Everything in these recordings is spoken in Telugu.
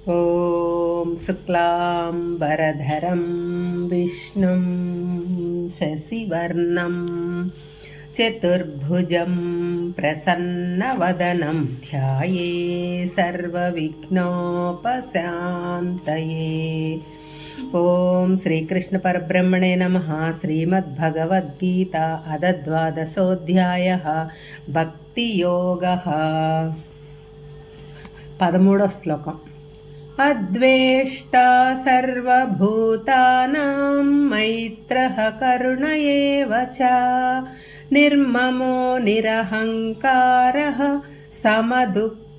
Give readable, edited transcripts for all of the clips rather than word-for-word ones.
ॐ शुक्लाम्बरधरं विष्णुं शशिवर्णं चतुर्भुजं प्रसन्नवदनं ध्याये सर्वविघ्नोपशान्तये। ओम श्रीकृष्ण परब्रह्मणे नमः। श्रीमद्भगवद्गीता अदद्वादशोऽध्यायः भक्तियोगः। 13వ శ్లోకం। अद्वेष्टा सर्वभूतानां मैत्रः करुण एव च निर्ममो निरहङ्कारः समदुःखसुखक्षमी।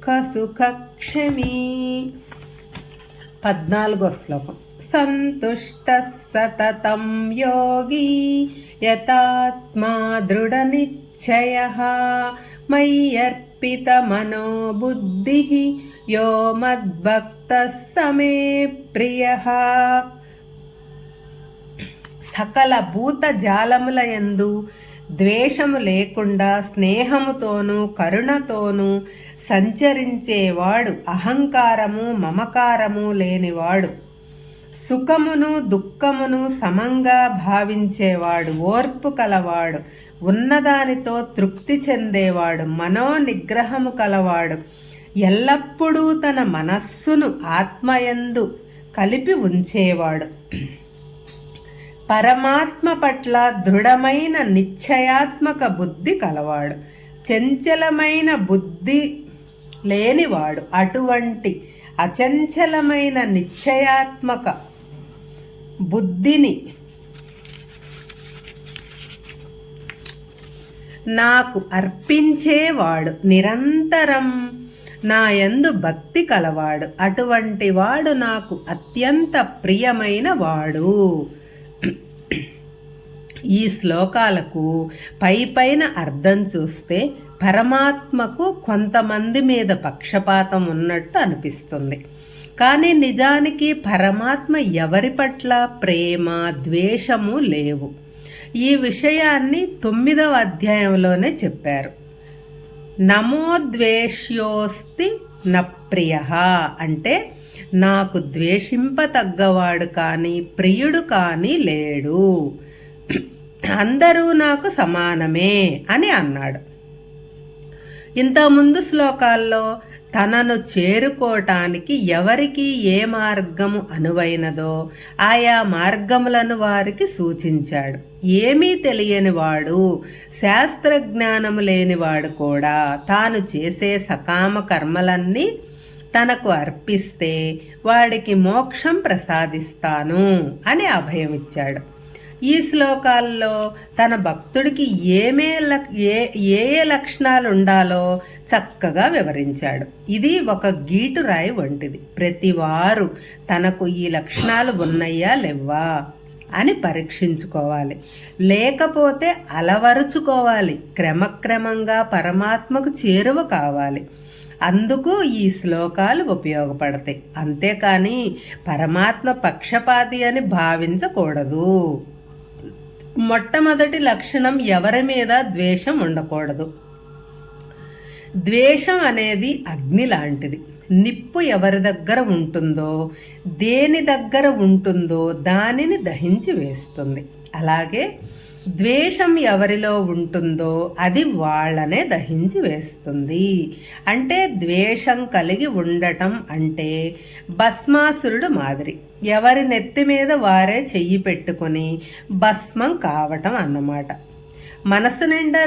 14వ శ్లోకం। संतुष्टः सततं योगी यतात्मा दृढनिश्चयः मय्यर्पितमनो बुद्धिः यो मद्भक्तः समे प्रियः। సకల భూత జాలములయందు ద్వేషము లేకుండా స్నేహముతోనూ కరుణతోనూ సంచరించేవాడు, అహంకారము మమకారము లేనివాడు, సుఖమును దుఃఖమును సమంగా భావించేవాడు, ఓర్పు కలవాడు, ఉన్నదానితో తృప్తి చెందేవాడు, మనోనిగ్రహము కలవాడు, ఎల్లప్పుడూ తన మనస్సును ఆత్మయందు కలిపి ఉంచేవాడు, పరమాత్మ పట్ల దృఢమైన నిశ్చయాత్మక బుద్ధి కలవాడు, చంచలమైన బుద్ధి లేనివాడు, అటువంటి అచంచలమైన నిశ్చయాత్మక బుద్ధిని నాకు అర్పించేవాడు, నిరంతరం నా యందు భక్తి కలవాడు, అటువంటి వాడు నాకు అత్యంత ప్రియమైన వాడు. ఈ శ్లోకాలకు పైన అర్థం చూస్తే పరమాత్మకు కొంతమంది మీద పక్షపాతం ఉన్నట్టు అనిపిస్తుంది. కానీ నిజానికి పరమాత్మ ఎవరి పట్ల ప్రేమ ద్వేషము లేవు. ఈ విషయాన్ని 9వ అధ్యాయంలోనే చెప్పారు. నమోద్వేష్యోస్తి నప్రియ అంటే నాకు ద్వేషింపతగ్గవాడు కానీ ప్రియుడు కానీ లేడు, అందరూ నాకు సమానమే అని అన్నాడు. ఇంతకుముందు శ్లోకాల్లో తనను చేరుకోవటానికి ఎవరికి ఏ మార్గము అనువైనదో ఆయా మార్గములను వారికి సూచించాడు. ఏమీ తెలియనివాడు, శాస్త్రజ్ఞానము లేనివాడు కూడా తాను చేసే సకామ కర్మలన్నీ తనకు అర్పిస్తే వాడికి మోక్షం ప్రసాదిస్తాను అని అభయమిచ్చాడు. ఈ శ్లోకాల్లో తన భక్తుడికి ఏ లక్షణాలు ఉండాలో చక్కగా వివరించాడు. ఇది ఒక గీటురాయి వంటిది. ప్రతివారు తనకు ఈ లక్షణాలు ఉన్నాయా లేవా అని పరీక్షించుకోవాలి, లేకపోతే అలవరుచుకోవాలి, క్రమక్రమంగా పరమాత్మకు చేరువ కావాలి. అందుకు ఈ శ్లోకాలు ఉపయోగపడతాయి. అంతేకాని పరమాత్మ పక్షపాతి అని భావించకూడదు. మొట్టమొదటి లక్షణం ఎవరి మీద ద్వేషం ఉండకూడదు. ద్వేషం అనేది అగ్ని లాంటిది. నిప్పు ఎవరి దగ్గర ఉంటుందో, దేని దగ్గర ఉంటుందో దానిని దహించి వేస్తుంది. అలాగే ద్వేషం ఎవరిలో ఉంటుందో అది వాళ్ళనే దహించి వేస్తుంది. అంటే ద్వేషం కలిగి ఉండటం అంటే భస్మాసురుడు మాదిరి. ఎవరి నెత్తి మీద వారే చెయ్యి పెట్టుకొని భస్మం కావటం అన్నమాట. మనసు నిండా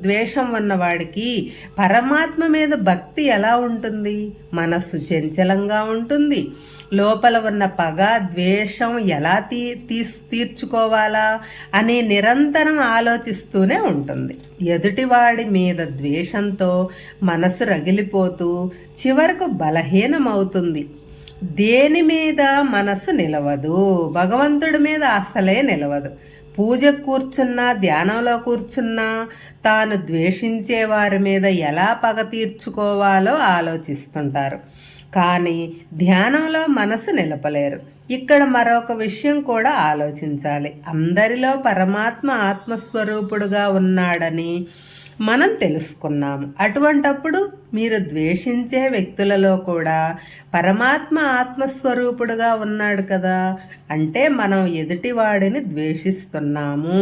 ద్వేషం ఉన్నవాడికి పరమాత్మ మీద భక్తి ఎలా ఉంటుంది? మనస్సు చంచలంగా ఉంటుంది. లోపల ఉన్న పగ ద్వేషం ఎలా తీర్చుకోవాలా అని నిరంతరం ఆలోచిస్తూనే ఉంటుంది. ఎదుటివాడి మీద ద్వేషంతో మనసు రగిలిపోతూ చివరకు బలహీనమవుతుంది. దేని మీద మనసు నిలవదు, భగవంతుడి మీద అసలే నిలవదు. పూజ కూర్చున్నా, ధ్యానంలో కూర్చున్నా తాను ద్వేషించే వారి మీద ఎలా పగ తీర్చుకోవాలో ఆలోచిస్తుంటారు. కానీ ధ్యానంలో మనసు నిలపలేరు. ఇక్కడ మరొక విషయం కూడా ఆలోచించాలి. అందరిలో పరమాత్మ ఆత్మస్వరూపుడుగా ఉన్నాడని మనం తెలుసుకున్నాము. అటువంటప్పుడు మీరు ద్వేషించే వ్యక్తులలో కూడా పరమాత్మ ఆత్మస్వరూపుడుగా ఉన్నాడు కదా, అంటే మనం ఎదుటివాడిని ద్వేషిస్తున్నాము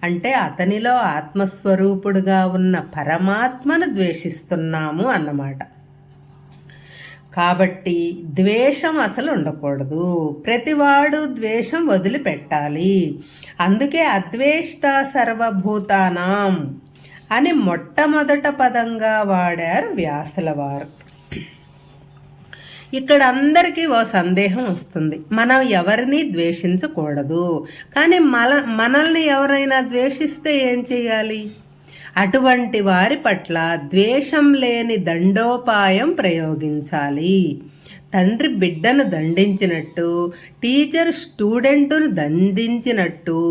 అంటే అతనిలో ఆత్మస్వరూపుడుగా ఉన్న పరమాత్మను ద్వేషిస్తున్నాము అన్నమాట. కాబట్టి ద్వేషం అసలు ఉండకూడదు. ప్రతివాడు ద్వేషం వదిలిపెట్టాలి. అందుకే అద్వేష్ట సర్వభూతానాం అని మొట్టమొదట పదంగా వాడారు వ్యాసుల వారు. ఇక్కడ అందరికీ ఓ సందేహం వస్తుంది, మనం ఎవరిని ద్వేషించకూడదు, కానీ మనల్ని ఎవరైనా ద్వేషిస్తే ఏం చేయాలి? అటువంటి వారి పట్ల ద్వేషం లేని దండోపాయం ప్రయోగించాలి. తండ్రి బిడ్డను దండించినట్టు, టీచర్ స్టూడెంటును దండించినట్టు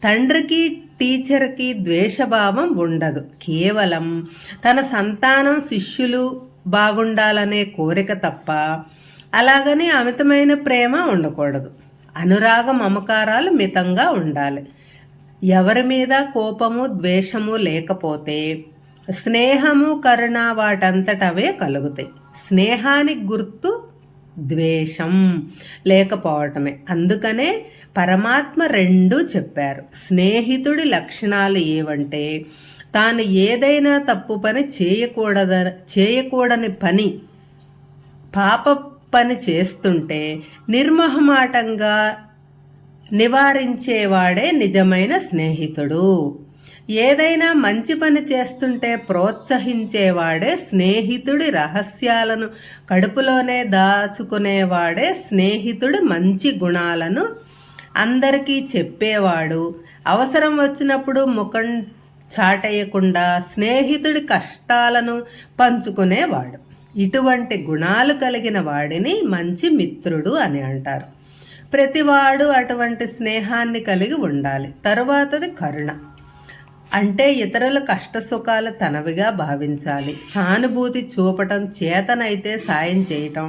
తండ్రికి టీచర్కి ద్వేషభావం ఉండదు. కేవలం తన సంతానం శిష్యులు బాగుండాలనే కోరిక తప్ప అలాగని అమితమైన ప్రేమ ఉండకూడదు. అనురాగ మమకారాలు మితంగా ఉండాలి. ఎవరి మీద కోపము ద్వేషము లేకపోతే స్నేహము కరుణ వాటంతటవే కలుగుతాయి. స్నేహానికి గుర్తు ద్వేషం లేకపోవటమే. అందుకనే పరమాత్మ రెండూ చెప్పారు. స్నేహితుడి లక్షణాలు ఏవంటే తాను ఏదైనా తప్పు పని చేయకూడని పని, పాప పని చేస్తుంటే నిర్మోహమాటంగా నివారించేవాడే నిజమైన స్నేహితుడు. ఏదైనా మంచి పని చేస్తుంటే ప్రోత్సహించేవాడే స్నేహితుడి. రహస్యాలను కడుపులోనే దాచుకునేవాడే స్నేహితుడి. మంచి గుణాలను అందరికీ చెప్పేవాడు. అవసరం వచ్చినప్పుడు ముఖం చాటేయకుండా స్నేహితుడి కష్టాలను పంచుకునేవాడు. ఇటువంటి గుణాలు కలిగిన వాడిని మంచి మిత్రుడు అని అంటారు. ప్రతివాడు అటువంటి స్నేహాన్ని కలిగి ఉండాలి. తరువాతది కరుణ, అంటే ఇతరుల కష్టసుఖాలు తనవిగా భావించాలి. సానుభూతి చూపటం, చేతనైతే సాయం చేయటం,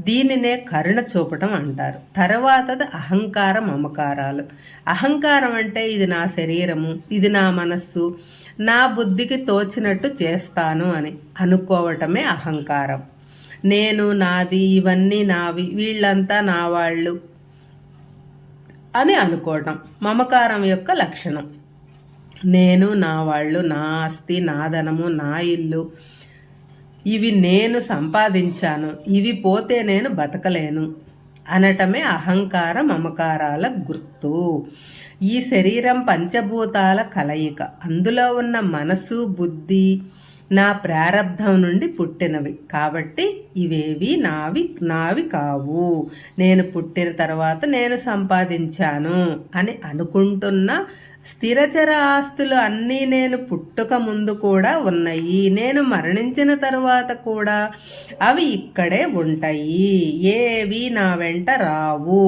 దీనినే కరుణ చూపటం అంటారు. తర్వాతది అహంకార మమకారాలు. అహంకారం అంటే ఇది నా శరీరము, ఇది నా మనస్సు, నా బుద్ధికి తోచినట్టు చేస్తాను అని అనుకోవటమే అహంకారం. నేను, నాది, ఇవన్నీ నావి, వీళ్ళంతా నా వాళ్ళు అని అనుకోవటం మమకారం యొక్క లక్షణం. నేను, నా వాళ్ళు, నా ఆస్తి, నా ధనము, నా ఇల్లు, ఇవి నేను సంపాదించాను, ఇవి పోతే నేను బతకలేను అనటమే అహంకార మమకారాల గుర్తు. ఈ శరీరం పంచభూతాల కలయిక. అందులో ఉన్న మనసు, బుద్ధి నా ప్రారబ్ధం నుండి పుట్టినవి. కాబట్టి ఇవేవి నావి కావు. నేను పుట్టిన తర్వాత నేను సంపాదించాను అని అనుకుంటున్న స్థిరచర ఆస్తులు అన్నీ నేను పుట్టుక ముందు కూడా ఉన్నాయి, నేను మరణించిన తర్వాత కూడా అవి ఇక్కడే ఉంటాయి, ఏవి నా వెంట రావు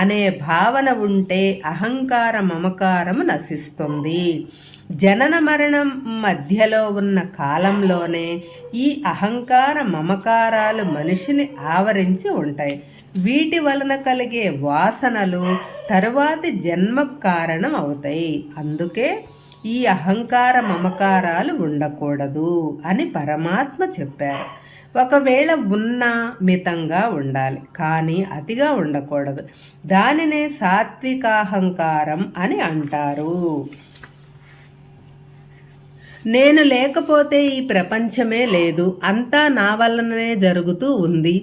అనే భావన ఉంటే అహంకార మమకారము నశిస్తుంది. జనన మరణం మధ్యలో ఉన్న కాలంలోనే ఈ అహంకార మమకారాలు మనిషిని ఆవరించి ఉంటాయి. వీటి వలన కలిగే వాసనలు తరువాతి జన్మకు కారణం అవుతాయి. అందుకే ఈ అహంకార మమకారాలు ఉండకూడదు అని పరమాత్మ చెప్పారు. ఒకవేళ ఉన్నా మితంగా ఉండాలి, కానీ అతిగా ఉండకూడదు. దానినే సాత్వికాహంకారం అని అంటారు. నేను లేకపోతే ఈ ప్రపంచమే లేదు, అంతా నా వల్లనే జరుగుతూ ఉంది,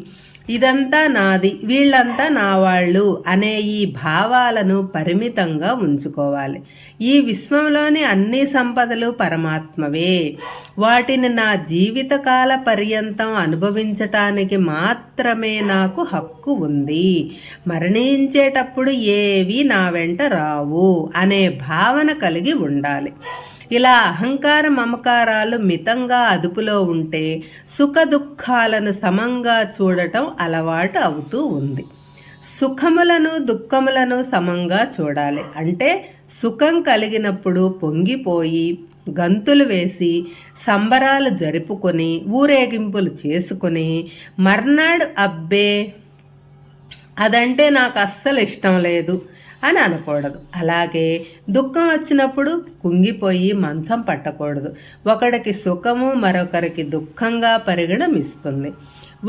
ఇదంతా నాది, వీళ్ళంతా నా వాళ్ళు అనే ఈ భావాలను పరిమితంగా ఉంచుకోవాలి. ఈ విశ్వంలోని అన్ని సంపదలు పరమాత్మవే. వాటిని నా జీవితకాల పర్యంతం అనుభవించటానికి మాత్రమే నాకు హక్కు ఉంది. మరణించేటప్పుడు ఏవి నా వెంట రావు అనే భావన కలిగి ఉండాలి. ఇలా అహంకార మమకారాలు మితంగా అదుపులో ఉంటే సుఖ దుఃఖాలను సమంగా చూడటం అలవాటు అవుతూ ఉంది. సుఖములను దుఃఖములను సమంగా చూడాలి. అంటే సుఖం కలిగినప్పుడు పొంగిపోయి గంతులు వేసి సంబరాలు జరుపుకొని ఊరేగింపులు చేసుకుని మర్నాడు అబ్బే అదంటే నాకు అస్సలు ఇష్టం లేదు అని అనకూడదు. అలాగే దుఃఖం వచ్చినప్పుడు కుంగిపోయి మంచం పట్టకూడదు. ఒకడికి సుఖము మరొకరికి దుఃఖంగా పరిగణమిస్తుంది.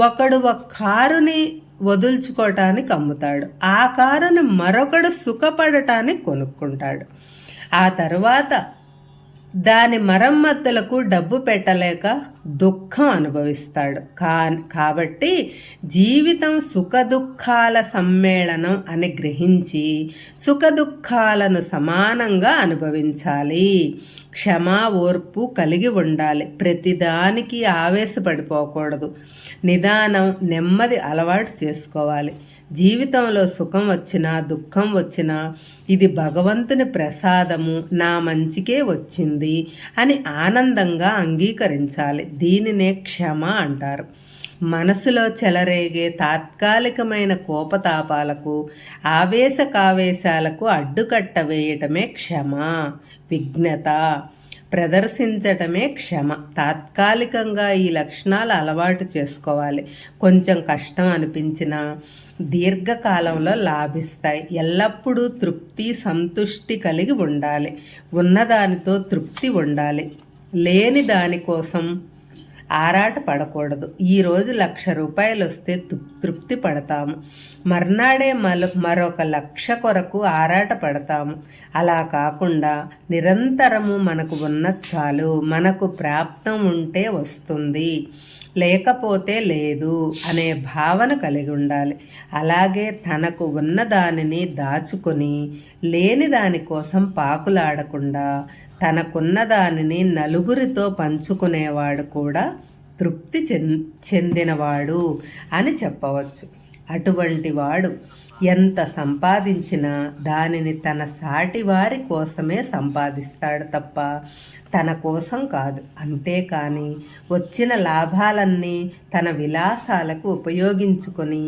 ఒకడు ఒక కారుని వదుల్చుకోవటానికి అమ్ముతాడు, ఆ కారుని మరొకడు సుఖపడటానికి కొనుక్కుంటాడు. ఆ తరువాత దాని మరమ్మతులకు డబ్బు పెట్టలేక దుఃఖం అనుభవిస్తాడు. కాబట్టి జీవితం సుఖదుఖాల సమ్మేళనం అని గ్రహించి సుఖదుఖాలను సమానంగా అనుభవించాలి. క్షమా ఓర్పు కలిగి ఉండాలి. ప్రతిదానికి ఆవేశపడిపోకూడదు. నిదానం నెమ్మది అలవాటు చేసుకోవాలి. జీవితంలో సుఖం వచ్చినా దుఃఖం వచ్చినా ఇది భగవంతుని ప్రసాదము, నా మంచికే వచ్చింది అని ఆనందంగా అంగీకరించాలి. దీనినే క్షమ అంటారు. మనసులో చెలరేగే తాత్కాలికమైన కోపతాపాలకు, ఆవేశకావేశాలకు అడ్డుకట్ట వేయటమే క్షమ. విఘ్నత ప్రదర్శించటమే క్షమ. తాత్కాలికంగా ఈ లక్షణాలు అలవాటు చేసుకోవాలి. కొంచెం కష్టం అనిపించినా దీర్ఘకాలంలో లాభిస్తాయి. ఎల్లప్పుడూ తృప్తి సంతుష్టి కలిగి ఉండాలి. ఉన్నదానితో తృప్తి ఉండాలి. లేని దానికోసం ఆరాట పడకూడదు. ఈరోజు 1,00,000 రూపాయలు వస్తే తృప్తి పడతాము, మర్నాడే మరొక 1,00,000 కొరకు ఆరాట పడతాము. అలా కాకుండా నిరంతరము మనకు ఉన్న చాలు, మనకు ప్రాప్తం ఉంటే వస్తుంది, లేకపోతే లేదు అనే భావన కలిగి ఉండాలి. అలాగే తనకు ఉన్న దానిని దాచుకొని లేని దానికోసం పాకులాడకుండా తనకున్న దానిని నలుగురితో పంచుకునేవాడు కూడా తృప్తి చెందినవాడు అని చెప్పవచ్చు. అటువంటి వాడు ఎంత సంపాదించినా దానిని తన సాటివారి కోసమే సంపాదిస్తాడు తప్ప తన కోసం కాదు. అంతేకాని వచ్చిన లాభాలన్నీ తన విలాసాలకు ఉపయోగించుకొని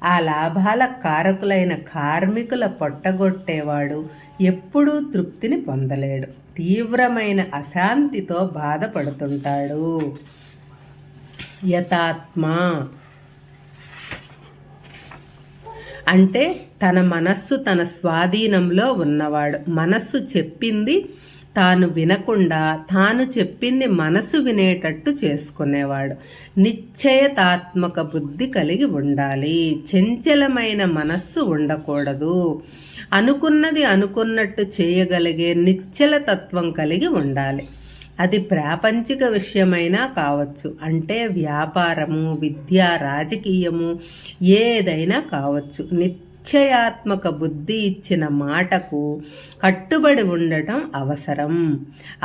ఆ లాభాల కారకులైన కార్మికుల పొట్టగొట్టేవాడు ఎప్పుడూ తృప్తిని పొందలేడు. తీవ్రమైన అశాంతితో బాధపడుతుంటాడు. యతాత్మ అంటే తన మనస్సు తన స్వాధీనంలో ఉన్నవాడు. మనస్సు చెప్పింది తాను వినకుండా తాను చెప్పింది మనసు వినేటట్టు చేసుకునేవాడు. నిశ్చయతాత్మక బుద్ధి కలిగి ఉండాలి. చంచలమైన మనస్సు ఉండకూడదు. అనుకున్నది అనుకున్నట్టు చేయగలిగే నిశ్చల తత్వం కలిగి ఉండాలి. అది ప్రాపంచిక విషయమైనా కావచ్చు. అంటే వ్యాపారము, విద్య, రాజకీయము ఏదైనా కావచ్చు. నిశ్చయాత్మక బుద్ధి ఇచ్చిన మాటకు కట్టుబడి ఉండటం అవసరం.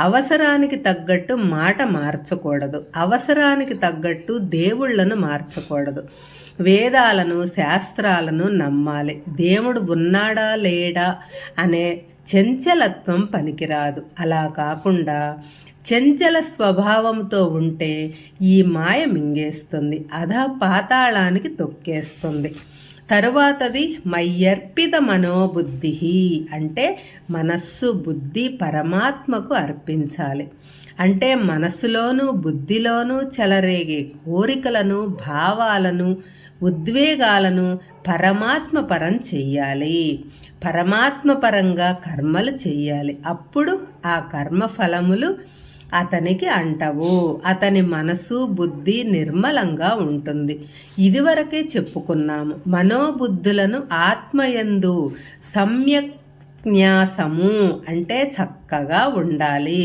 అవసరానికి తగ్గట్టు మాట మార్చకూడదు. అవసరానికి తగ్గట్టు దేవుళ్లను మార్చకూడదు. వేదాలను, శాస్త్రాలను నమ్మాలి. దేవుడు ఉన్నాడా లేడా అనే చంచలత్వం పనికిరాదు. అలా కాకుండా చంచల స్వభావంతో ఉంటే ఈ మాయ మింగేస్తుంది, పాతాళానికి తొక్కేస్తుంది. తరువాతది మయ్యర్పిత మనోబుద్ధి అంటే మనస్సు బుద్ధి పరమాత్మకు అర్పించాలి. అంటే మనస్సులోనూ బుద్ధిలోనూ చెలరేగే కోరికలను, భావాలను, ఉద్వేగాలను పరమాత్మ పరం చెయ్యాలి. పరమాత్మ పరంగా కర్మలు చెయ్యాలి. అప్పుడు ఆ కర్మ ఫలములు అతనికి అంటవు. అతని మనసు బుద్ధి నిర్మలంగా ఉంటుంది. ఇదివరకే చెప్పుకున్నాము. మనోబుద్ధులను ఆత్మయందు సమ్యక్ న్యాసము అంటే చక్కగా ఉండాలి.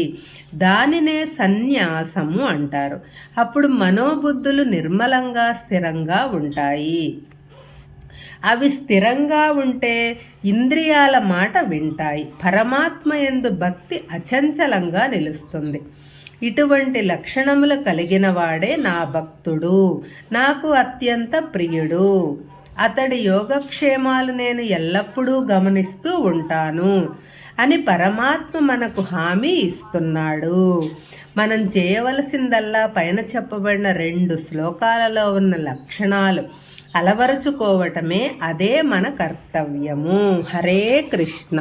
దానినే సన్యాసము అంటారు. అప్పుడు మనోబుద్ధులు నిర్మలంగా స్థిరంగా ఉంటాయి. అవి స్థిరంగా ఉంటే ఇంద్రియాల మాట వింటాయి. పరమాత్మ యందు భక్తి అచంచలంగా నిలుస్తుంది. ఇటువంటి లక్షణములు కలిగిన వాడే నా భక్తుడు, నాకు అత్యంత ప్రియుడు. అతడి యోగక్షేమాలు నేను ఎల్లప్పుడూ గమనిస్తూ ఉంటాను అని పరమాత్మ మనకు హామీ ఇస్తున్నాడు. మనం చేయవలసిందల్లా పైన చెప్పబడిన 2 శ్లోకాలలో ఉన్న లక్షణాలు అలవరుచుకోవటమే. అదే మన కర్తవ్యము. హరే కృష్ణ.